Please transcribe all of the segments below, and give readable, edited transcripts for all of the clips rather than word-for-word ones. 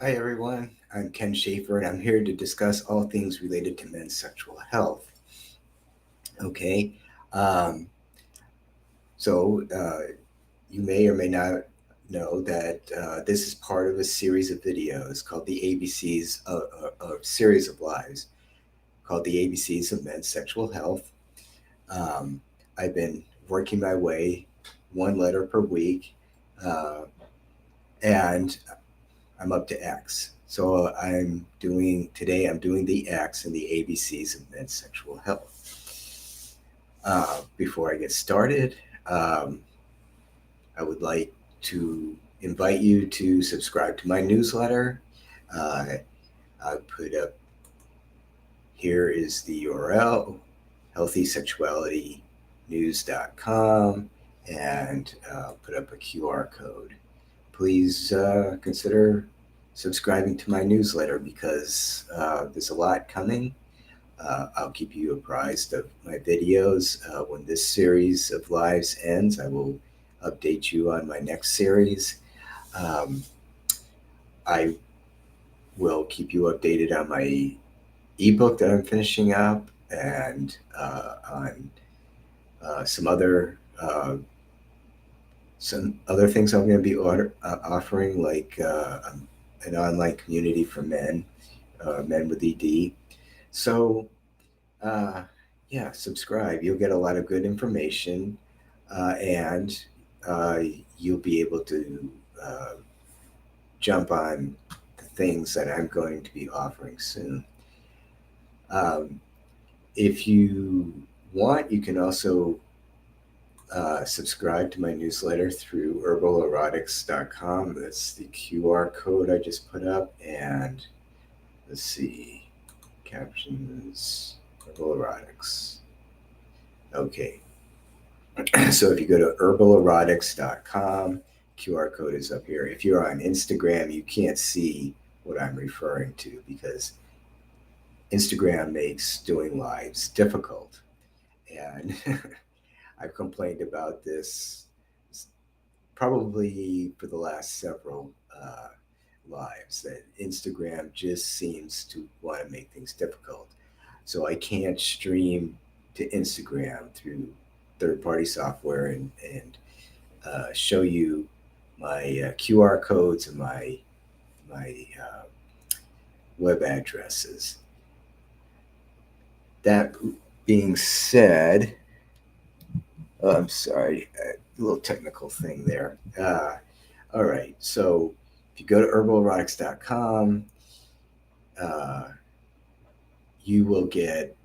Hi, everyone. I'm Ken Schaefer, and I'm here to discuss all things related to men's sexual health. Okay. Um, so, you may or may not know that this is part of a series of videos called the ABCs, a series of lives called the ABCs of men's sexual health. Um, I've been working my way one letter per week, uh, and I'm up to X. So I'm doing the X and the ABCs of men's sexual health. Before I get started, um, I would like to invite you to subscribe to my newsletter. Uh, I put up here is the URL healthysexualitynews.com and put up a QR code. Please consider subscribing to my newsletter because there's a lot coming. I'll keep you apprised of my videos. When this series of lives ends, I will update you on my next series. Um, I will keep you updated on my ebook that I'm finishing up and on some other things I'm going to be offering, like an online community for men, men with ED. So, uh, yeah, subscribe. You'll get a lot of good information, and uh, you'll be able to uh, jump on the things that I'm going to be offering soon. Um, if you want, you can also subscribe to my newsletter through herbalerotics.com. That's the QR code I just put up. And let's see, captions, herbal erotics. Okay. So if you go to herbalerotics.com, QR code is up here. If you're on Instagram, you can't see what I'm referring to because Instagram makes doing lives difficult. And I've complained about this probably for the last several lives that Instagram just seems to want to make things difficult. So I can't stream to Instagram through third party software and show you my QR codes and my web addresses. That being said, I'm sorry, a little technical thing there. All right, so if you go to herbalerotics.com, uh, you will get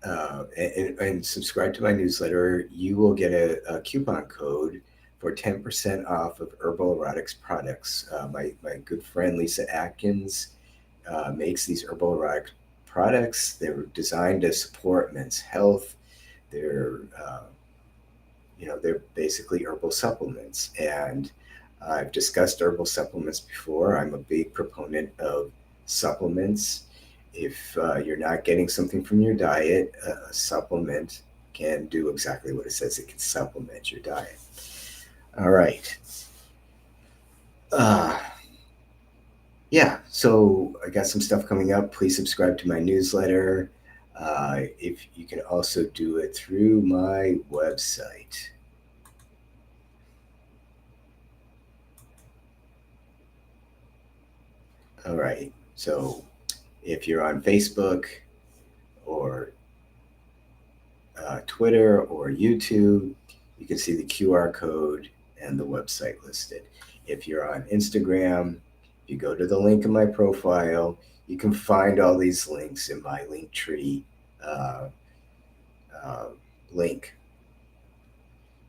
and subscribe to my newsletter. You will get a coupon code for 10% off of Herbal Erotics products. My good friend Lisa Atkins makes these Herbal Erotic products. They're designed to support men's health. They're they're basically herbal supplements, and I've discussed herbal supplements before. I'm a big proponent of supplements. If you're not getting something from your diet, a supplement can do exactly what it says. It can supplement your diet. All right. Uh, yeah, so I got some stuff coming up. Please subscribe to my newsletter. If you can also do it through my website. All right. So if you're on Facebook or Twitter or YouTube, you can see the QR code and the website listed. If you're on Instagram, you go to the link in my profile. You can find all these links in my link tree uh, uh, link.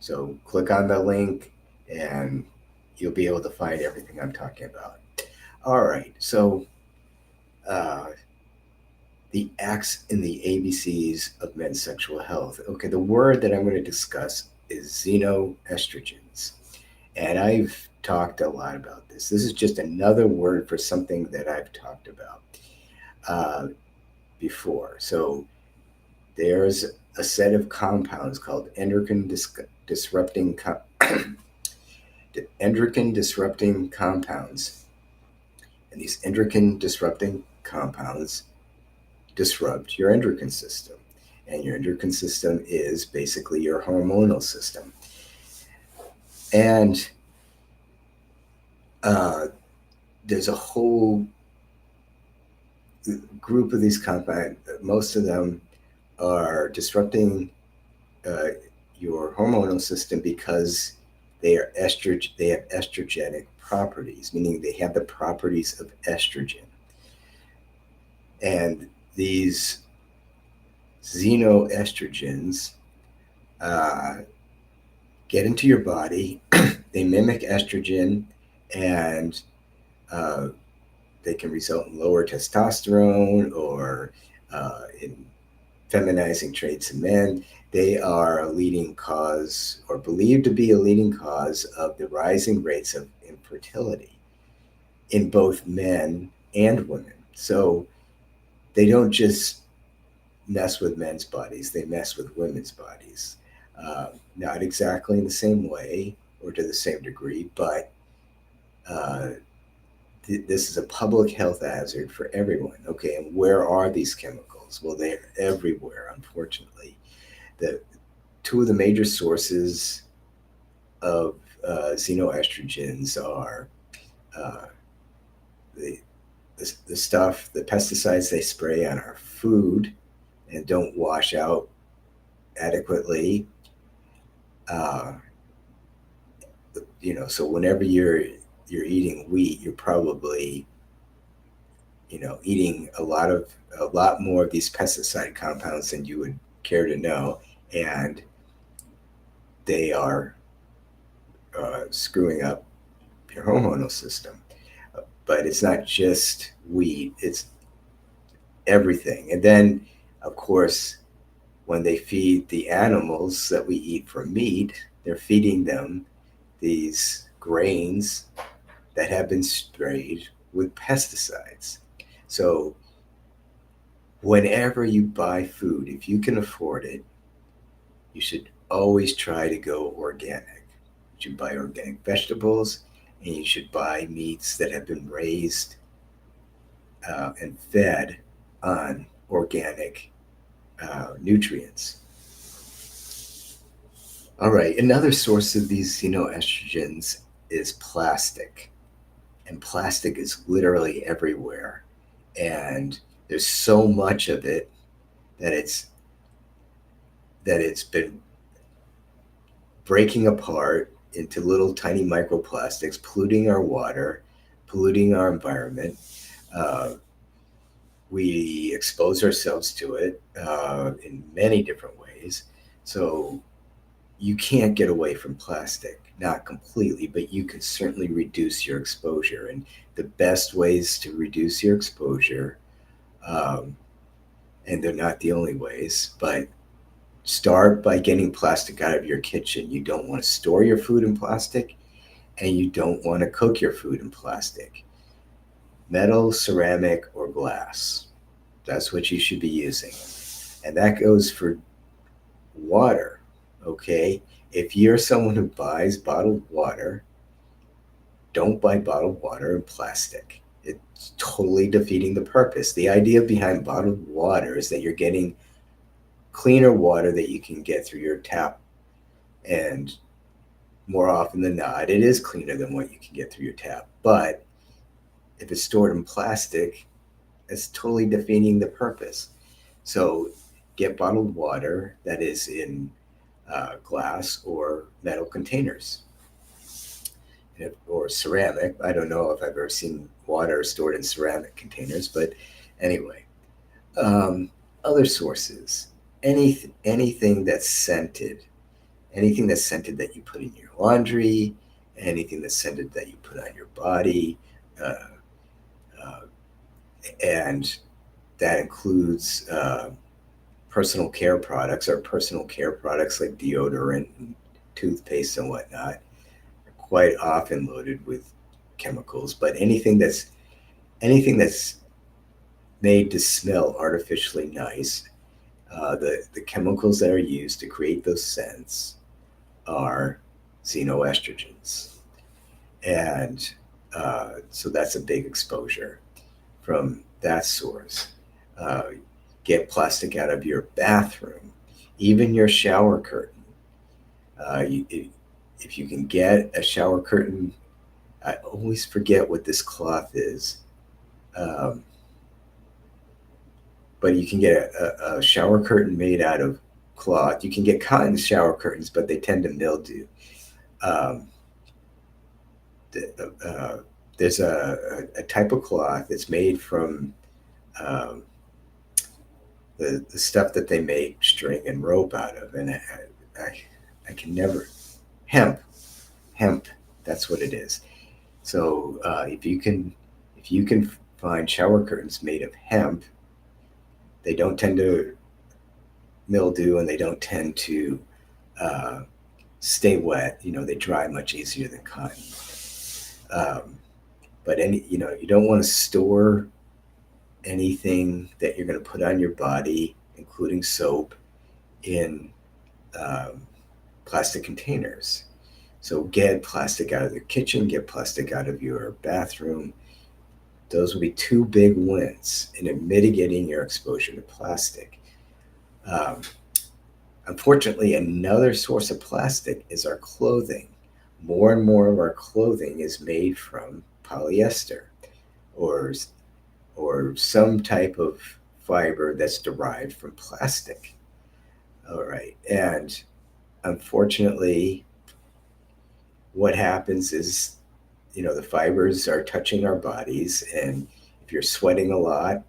So click on the link and you'll be able to find everything I'm talking about. All right. So uh, the acts in the ABCs of men's sexual health. Okay, the word that I'm going to discuss is xenoestrogens. And I've talked a lot about this. This is just another word for something that I've talked about before. So there's a set of compounds called disrupting endocrine disrupting compounds And these endocrine disrupting compounds disrupt your endocrine system. And your endocrine system is basically your hormonal system. And uh, there's a whole group of these compounds. Most of them are disrupting uh, your hormonal system because they have estrogenic properties, meaning they have the properties of estrogen. And these xenoestrogens uh, get into your body. They mimic estrogen, and uh, they can result in lower testosterone or in feminizing traits in men. They are a leading cause, or believed to be a leading cause, of the rising rates of infertility in both men and women. So they don't just mess with men's bodies, they mess with women's bodies. Not exactly in the same way or to the same degree, but uh, this is a public health hazard for everyone. Okay, and where are these chemicals? Well, they're everywhere, unfortunately. The two of the major sources of xenoestrogens are uh, the, the stuff, the pesticides they spray on our food and don't wash out adequately. Uh, so whenever you're eating wheat, you're probably eating a lot more of these pesticide compounds than you would care to know, and they are screwing up your hormonal system. But it's not just wheat; it's everything. And then, of course, when they feed the animals that we eat for meat, they're feeding them these grains that have been sprayed with pesticides. So whenever you buy food, if you can afford it, you should always try to go organic. You should buy organic vegetables, and you should buy meats that have been raised and fed on organic nutrients. All right, another source of these estrogens is plastic. And plastic is literally everywhere. And there's so much of it that it's been breaking apart into little tiny microplastics, polluting our water, polluting our environment. Uh, we expose ourselves to it in many different ways. So you can't get away from plastic, not completely, but you can certainly reduce your exposure. And the best ways to reduce your exposure, um, and they're not the only ways, but start by getting plastic out of your kitchen. You don't want to store your food in plastic, and you don't want to cook your food in plastic. Metal, ceramic, or glass. That's what you should be using. And that goes for water, okay? If you're someone who buys bottled water, don't buy bottled water in plastic. It's totally defeating the purpose. The idea behind bottled water is that you're getting cleaner water that you can get through your tap. And more often than not, it is cleaner than what you can get through your tap. But if it's stored in plastic, it's totally defeating the purpose. So get bottled water that is in glass or metal containers, or ceramic. I don't know if I've ever seen water stored in ceramic containers, but anyway. Um, Other sources, anything that's scented, anything that's scented that you put in your laundry, anything that's scented that you put on your body, uh, uh, and that includes personal care products, or personal care products like deodorant and toothpaste and whatnot, are quite often loaded with chemicals. But anything that's made to smell artificially nice, the chemicals that are used to create those scents are xenoestrogens. And So that's a big exposure from that source. Uh, get plastic out of your bathroom, even your shower curtain. If you can get a shower curtain, I always forget what this cloth is, um, but you can get a shower curtain made out of cloth. You can get cotton shower curtains, but they tend to mildew. Um, uh, there's a type of cloth that's made from um, the stuff that they make string and rope out of, and I, I can never hemp hemp. That's what it is. So if you can find shower curtains made of hemp, they don't tend to mildew and they don't tend to uh, stay wet. You know, they dry much easier than cotton. Um, but you don't want to store anything that you're going to put on your body, including soap, in um, plastic containers. So get plastic out of the kitchen, get plastic out of your bathroom. Those will be two big wins in mitigating your exposure to plastic. Um, Unfortunately, another source of plastic is our clothing. More and more of our clothing is made from polyester or some type of fiber that's derived from plastic. All right. And unfortunately, what happens is, the fibers are touching our bodies, and if you're sweating a lot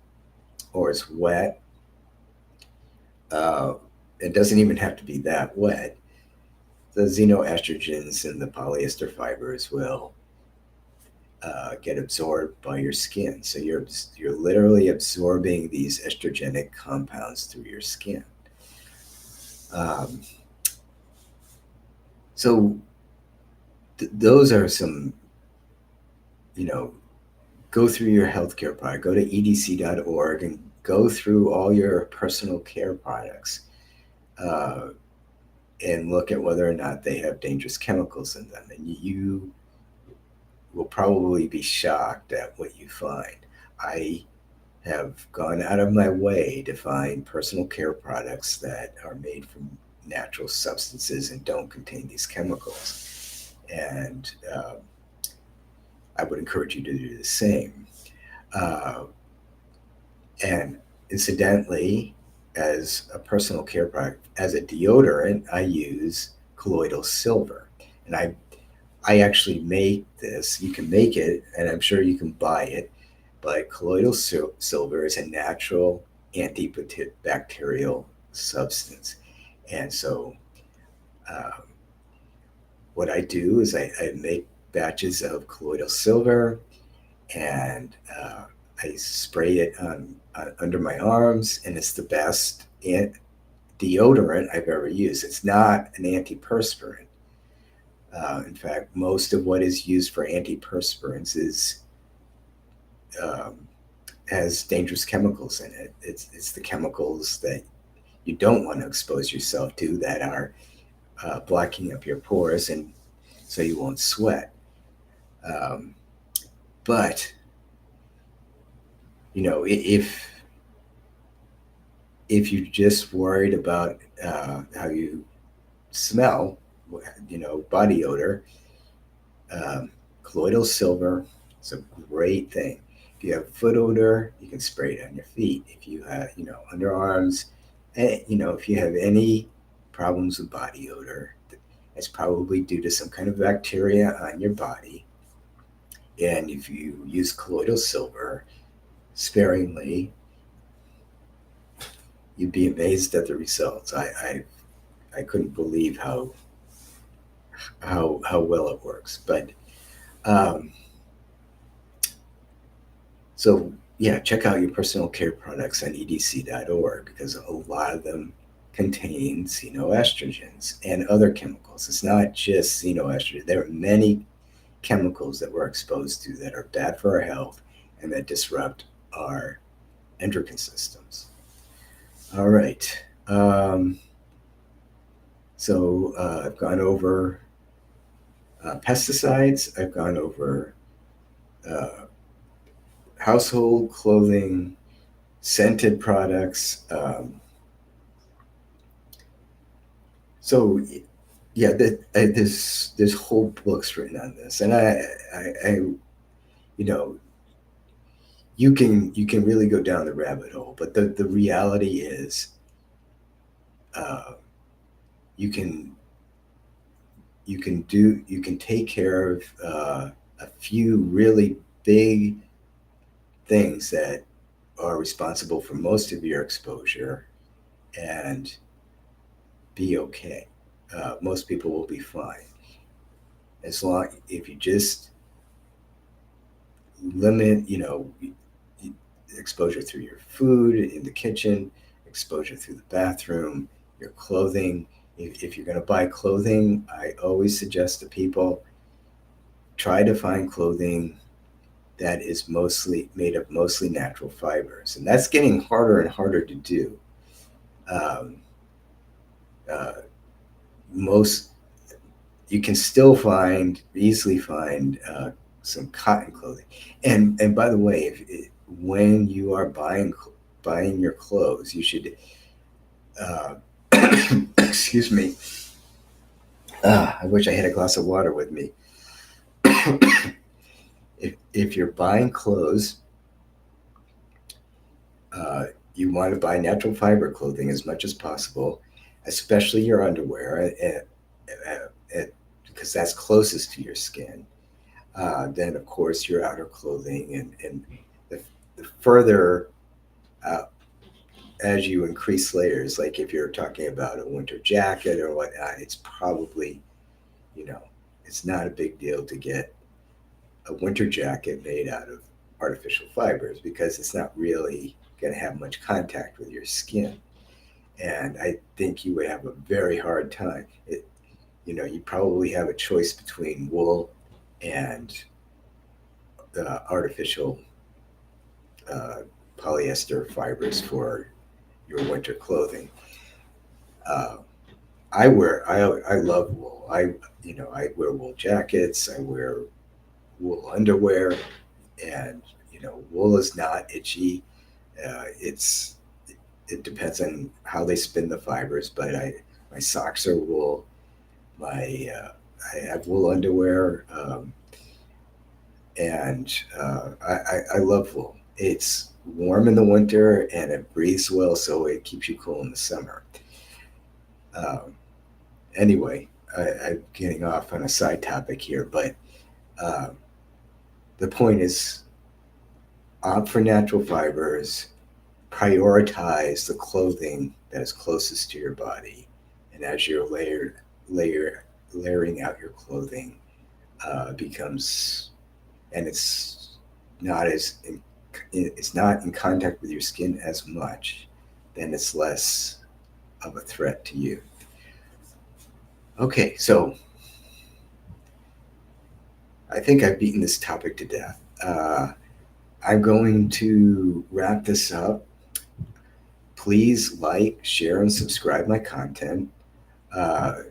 or it's wet, uh, it doesn't even have to be that wet. The xenoestrogens in the polyester fibers will get absorbed by your skin. So you're literally absorbing these estrogenic compounds through your skin. Um, so those are some, you know, go through your healthcare product. Go to edc.org and go through all your personal care products uh, and look at whether or not they have dangerous chemicals in them. And you will probably be shocked at what you find. I have gone out of my way to find personal care products that are made from natural substances and don't contain these chemicals. And I would encourage you to do the same. Uh, and incidentally, as a personal care product, as a deodorant, I use colloidal silver. And I actually make this. You can make it, and I'm sure you can buy it. But colloidal silver is a natural antibacterial substance. And so, um, what I do is I make batches of colloidal silver, and I spray it under my arms, and it's the best deodorant I've ever used. It's not an antiperspirant. In fact, most of what is used for antiperspirants um, has dangerous chemicals in it. It's the chemicals that you don't want to expose yourself to that are blocking up your pores, and so you won't sweat. Um, but if you're just worried about how you smell, body odor, colloidal silver is a great thing. If you have foot odor, you can spray it on your feet. If you have, underarms, and, if you have any problems with body odor, it's probably due to some kind of bacteria on your body. And if you use colloidal silver sparingly, you'd be amazed at the results. I couldn't believe how well it works. But um, so yeah, check out your personal care products on edc.org because a lot of them contain xenoestrogens and other chemicals. It's not just xenoestrogen. There are many chemicals that we're exposed to that are bad for our health and that disrupt our endocrine systems. All right. I've gone over pesticides. I've gone over uh, household clothing, scented products. So yeah, there's whole books written on this, and I you know, you can really go down the rabbit hole, but the reality is, uh, you can you can take care of a few really big things that are responsible for most of your exposure and be okay. Most people will be fine as long if you just limit, exposure through your food in the kitchen, exposure through the bathroom, your clothing. If you're going to buy clothing, I always suggest to people try to find clothing that is mostly made of mostly natural fibers, and that's getting harder and harder to do. Um, uh, most you can still easily find some cotton clothing, and by the way, when you are buying your clothes, you should uh, excuse me. I wish I had a glass of water with me. If you're buying clothes, uh, you want to buy natural fiber clothing as much as possible, especially your underwear, because that's closest to your skin. Then, of course, your outer clothing, and the, the further as you increase layers, like if you're talking about a winter jacket or whatnot, it's probably, you know, it's not a big deal to get a winter jacket made out of artificial fibers because it's not really going to have much contact with your skin. And I think you would have a very hard time. You probably have a choice between wool and artificial uh, polyester fibers for your winter clothing. Uh, I love wool. I wear wool jackets. I wear wool underwear, and wool is not itchy. It's it depends on how they spin the fibers, but my socks are wool. My I have wool underwear, and I love wool. It's warm in the winter and it breathes well, so it keeps you cool in the summer. Um, anyway, I'm getting off on a side topic here, but uh, the point is opt for natural fibers, prioritize the clothing that is closest to your body, and as you're layer layering out your clothing, becomes and not as in, it's not in contact with your skin as much, then it's less of a threat to you. Okay, so I think I've beaten this topic to death. I'm going to wrap this up. Please like, share, and subscribe my content. Uh,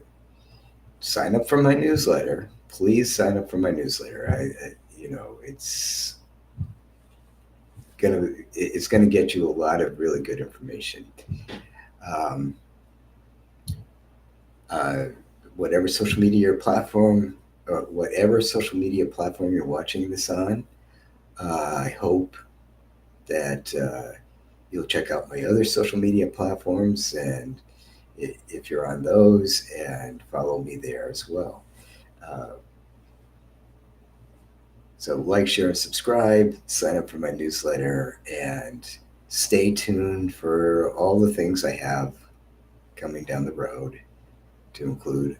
Sign up for my newsletter. Please sign up for my newsletter. It's gonna get you a lot of really good information. Um, uh, whatever social media platform, whatever social media platform you're watching this on, I hope that you'll check out my other social media platforms, and if you're on those, and follow me there as well. Uh, so like, share, and subscribe. Sign up for my newsletter, and stay tuned for all the things I have coming down the road, to include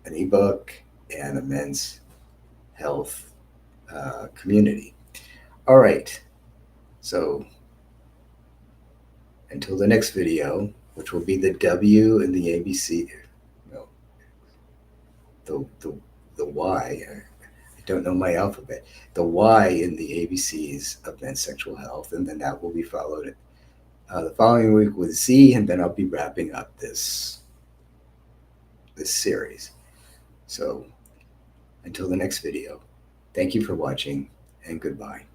an ebook and a men's health community. All right. So until the next video, which will be the W in the ABC, no, the Y. I don't know my alphabet. The Y in the ABCs of men's sexual health, and then that will be followed the following week with Z, and then I'll be wrapping up this series. So until the next video, thank you for watching, and goodbye.